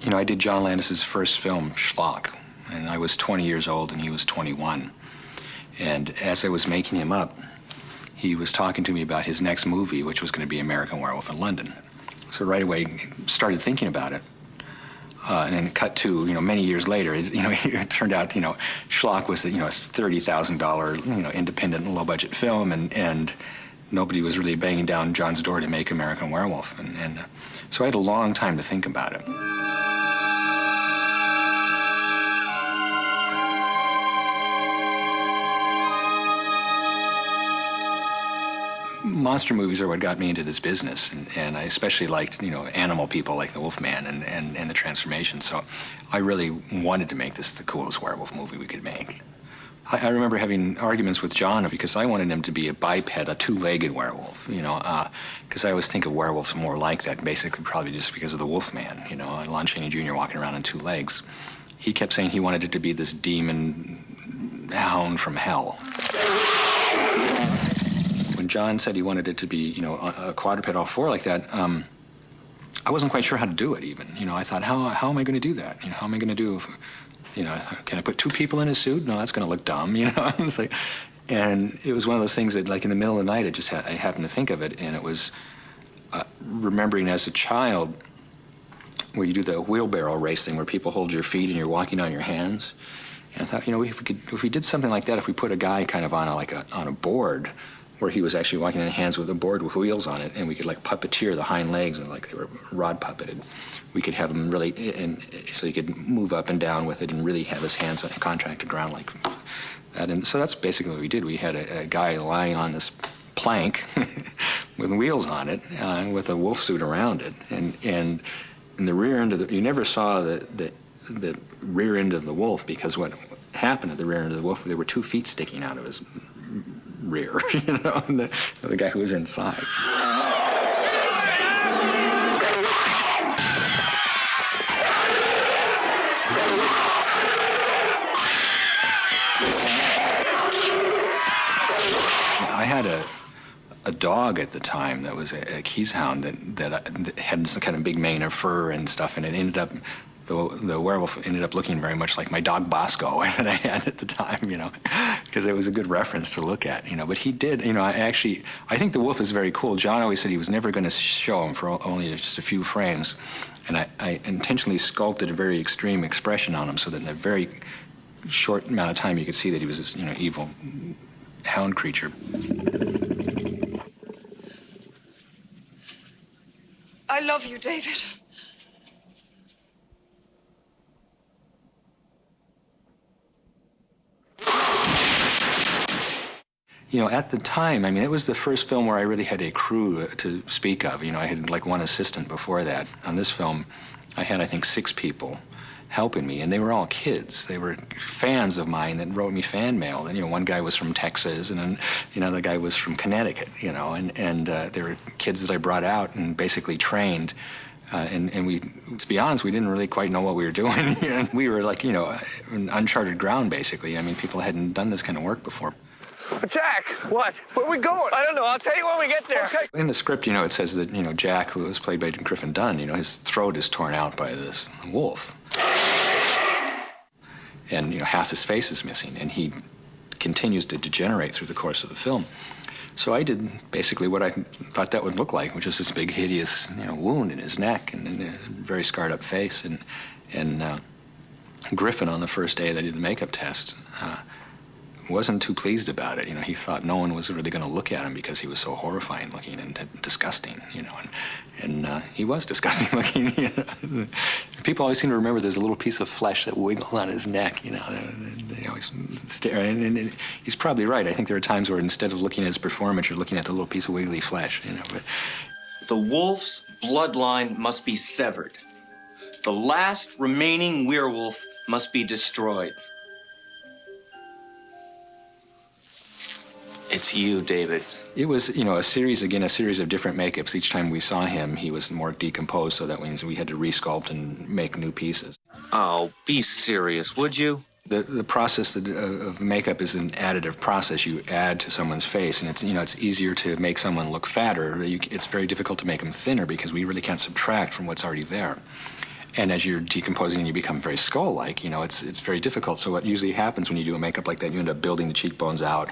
You know, I did John Landis's first film, Schlock, and I was 20 years old and he was 21. And as I was making him up, he was talking to me about his next movie, which was going to be American Werewolf in London. So right away, started thinking about it. And then cut to, you know, many years later, it turned out, Schlock was, a $30,000, independent, low-budget film, and nobody was really banging down John's door to make American Werewolf. And so I had a long time to think about it. Monster movies are what got me into this business, and I especially liked, animal people like the Wolfman and the transformation. So I really wanted to make this the coolest werewolf movie we could make. I remember having arguments with John because I wanted him to be a biped, a two-legged werewolf, because I always think of werewolves more like that, basically probably just because of the Wolfman, Lon Chaney Jr. walking around on two legs. He kept saying he wanted it to be this demon hound from hell. When John said he wanted it to be, a quadruped all four like that, I wasn't quite sure how to do it even. I thought, how am I going to do that? How am I going to do, can I put two people in a suit? No, that's going to look dumb, It's like, and it was one of those things that, like, in the middle of the night, I happened to think of it, and it was remembering as a child where you do the wheelbarrow race thing where people hold your feet and you're walking on your hands. And I thought, if we did something like that, if we put a guy kind of on a board, where he was actually walking on hands with a board with wheels on it, and we could like puppeteer the hind legs and like they were rod puppeted. We could have him really, so he could move up and down with it and really have his hands on a contracted ground like that. And so that's basically what we did. We had a guy lying on this plank with wheels on it, with a wolf suit around it, and in the rear end of you never saw the rear end of the wolf, because what happened at the rear end of the wolf, there were 2 feet sticking out of his rear, and the guy who was inside. I had a dog at the time that was a Keeshond that had some kind of big mane of fur and stuff, and it ended up, the werewolf ended up looking very much like my dog Bosco that I had at the time, because it was a good reference to look at, But he did, I think the wolf is very cool. John always said he was never going to show him for only just a few frames, and I intentionally sculpted a very extreme expression on him so that in a very short amount of time you could see that he was this, evil hound creature. I love you, David. At the time, it was the first film where I really had a crew to speak of. I had like one assistant before that. On this film, I had, I think, 6 people helping me, and they were all kids. They were fans of mine that wrote me fan mail. And, one guy was from Texas, and then, another guy was from Connecticut, and there were kids that I brought out and basically trained. And we, to be honest, we didn't really quite know what we were doing. We were like, in uncharted ground, basically. People hadn't done this kind of work before. Jack! What? Where are we going? I don't know. I'll tell you when we get there. Okay. In the script, it says that, Jack, who was played by Griffin Dunn, his throat is torn out by this wolf. And, half his face is missing, and he continues to degenerate through the course of the film. So I did basically what I thought that would look like, which was this big, hideous, wound in his neck and a very scarred up face. And Griffin, on the first day they did the makeup test, wasn't too pleased about it. He thought no one was really going to look at him because he was so horrifying looking and disgusting, and he was disgusting looking. People always seem to remember there's a little piece of flesh that wiggled on his neck, they always stare, and he's probably right. I think there are times where instead of looking at his performance, you're looking at the little piece of wiggly flesh, but... The wolf's bloodline must be severed. The last remaining werewolf must be destroyed. It's you, David. It was, a series of different makeups. Each time we saw him, he was more decomposed, so that means we had to resculpt and make new pieces. Oh, be serious, would you? The process of makeup is an additive process. You add to someone's face, and it's easier to make someone look fatter. It's very difficult to make them thinner because we really can't subtract from what's already there. And as you're decomposing, you become very skull-like. It's very difficult. So what usually happens when you do a makeup like that, you end up building the cheekbones out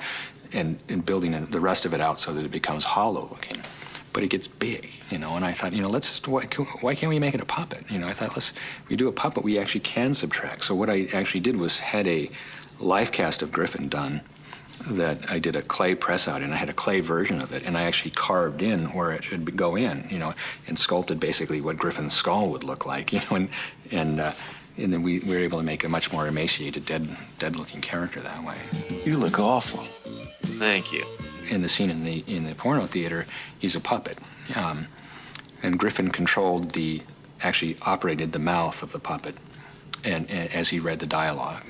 and building the rest of it out so that it becomes hollow-looking. But it gets big, and I thought, why can't we make it a puppet? I thought, we do a puppet, we actually can subtract. So what I actually did was had a life cast of Griffin done that I did a clay press out, and I had a clay version of it, and I actually carved in where it should go in, and sculpted basically what Griffin's skull would look like, and then we were able to make a much more emaciated, dead-looking character that way. You look awful. Thank you. In the scene in the porno theater, he's a puppet, and Griffin actually operated the mouth of the puppet, and as he read the dialogue.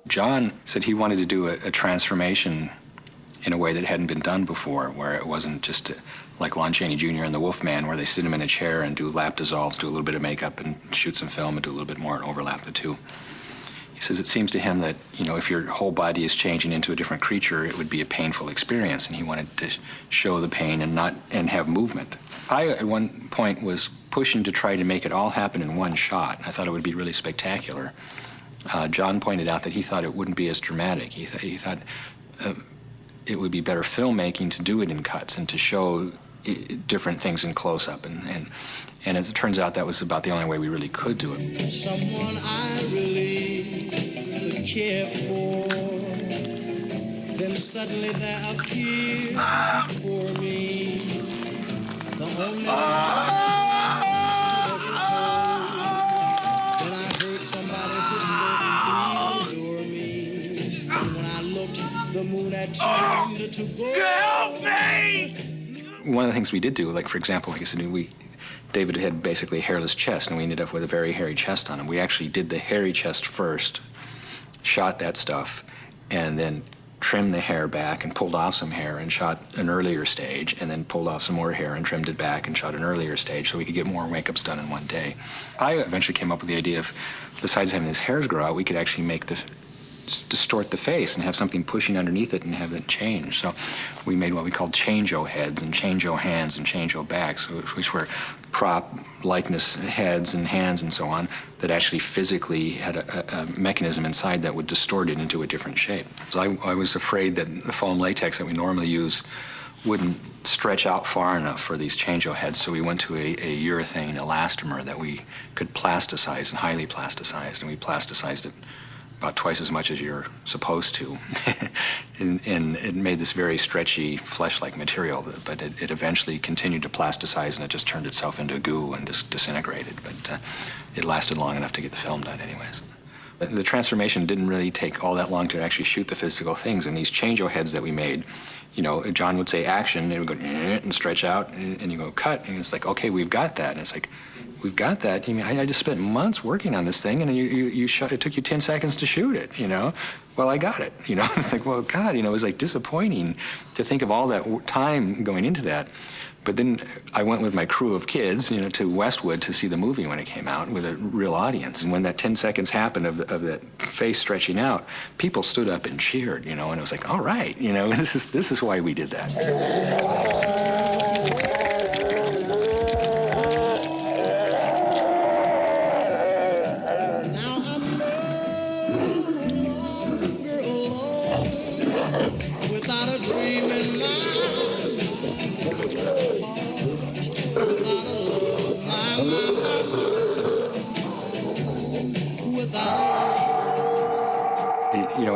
John said he wanted to do a transformation in a way that hadn't been done before, where it wasn't just like Lon Chaney Jr. and the Wolfman, where they sit him in a chair and do lap dissolves, do a little bit of makeup and shoot some film and do a little bit more and overlap the two. He says it seems to him that, if your whole body is changing into a different creature, it would be a painful experience, and he wanted to show the pain and have movement. I, at one point, was pushing to try to make it all happen in one shot. I thought it would be really spectacular. John pointed out that he thought it wouldn't be as dramatic. He thought it would be better filmmaking to do it in cuts and to show different things in close-up. And as it turns out, that was about the only way we really could do it. Someone I really would care for, then suddenly there appeared before me the only one. When I heard somebody whisper, please adore me. And when I looked, the moon had turned to gold. Help me! One of the things we did do, like for example, like I said, David had basically a hairless chest, and we ended up with a very hairy chest on him. We actually did the hairy chest first, shot that stuff, and then trimmed the hair back and pulled off some hair and shot an earlier stage, and then pulled off some more hair and trimmed it back and shot an earlier stage so we could get more makeups done in one day. I eventually came up with the idea of, besides having his hairs grow out, we could actually distort the face and have something pushing underneath it and have it change. So we made what we called change-o heads and change-o hands and change-o backs, which were prop likeness heads and hands and so on that actually physically had a mechanism inside that would distort it into a different shape. So I was afraid that the foam latex that we normally use wouldn't stretch out far enough for these change-o heads, so we went to a urethane elastomer that we could plasticize and highly plasticized, and we plasticized it about twice as much as you're supposed to. and it made this very stretchy, flesh-like material, but it eventually continued to plasticize, and it just turned itself into goo and just disintegrated. But it lasted long enough to get the film done anyways. The transformation didn't really take all that long to actually shoot the physical things, and these change-o heads that we made, John would say action, it would go and stretch out, and you go cut, and it's like, okay, we've got that. And it's like, we've got that. I just spent months working on this thing, and you shot. It took you 10 seconds to shoot it. Well, I got it. It's like, well, God, it was like disappointing to think of all that time going into that. But then I went with my crew of kids, to Westwood to see the movie when it came out with a real audience. And when that 10 seconds happened of that face stretching out, people stood up and cheered, and it was like, all right, this is why we did that.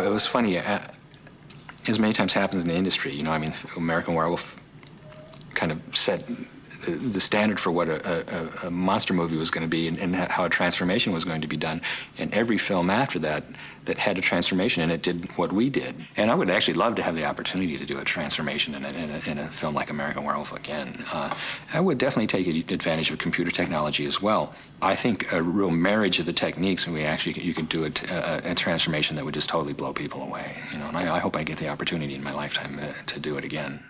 It was funny, as many times happens in the industry, American Werewolf kind of set the standard for what a monster movie was going to be, and how a transformation was going to be done. And every film after that that had a transformation in it did what we did. And I would actually love to have the opportunity to do a transformation in a film like American Werewolf again. I would definitely take advantage of computer technology as well. I think a real marriage of the techniques, and you could do a transformation that would just totally blow people away. You know, and I hope I get the opportunity in my lifetime to do it again.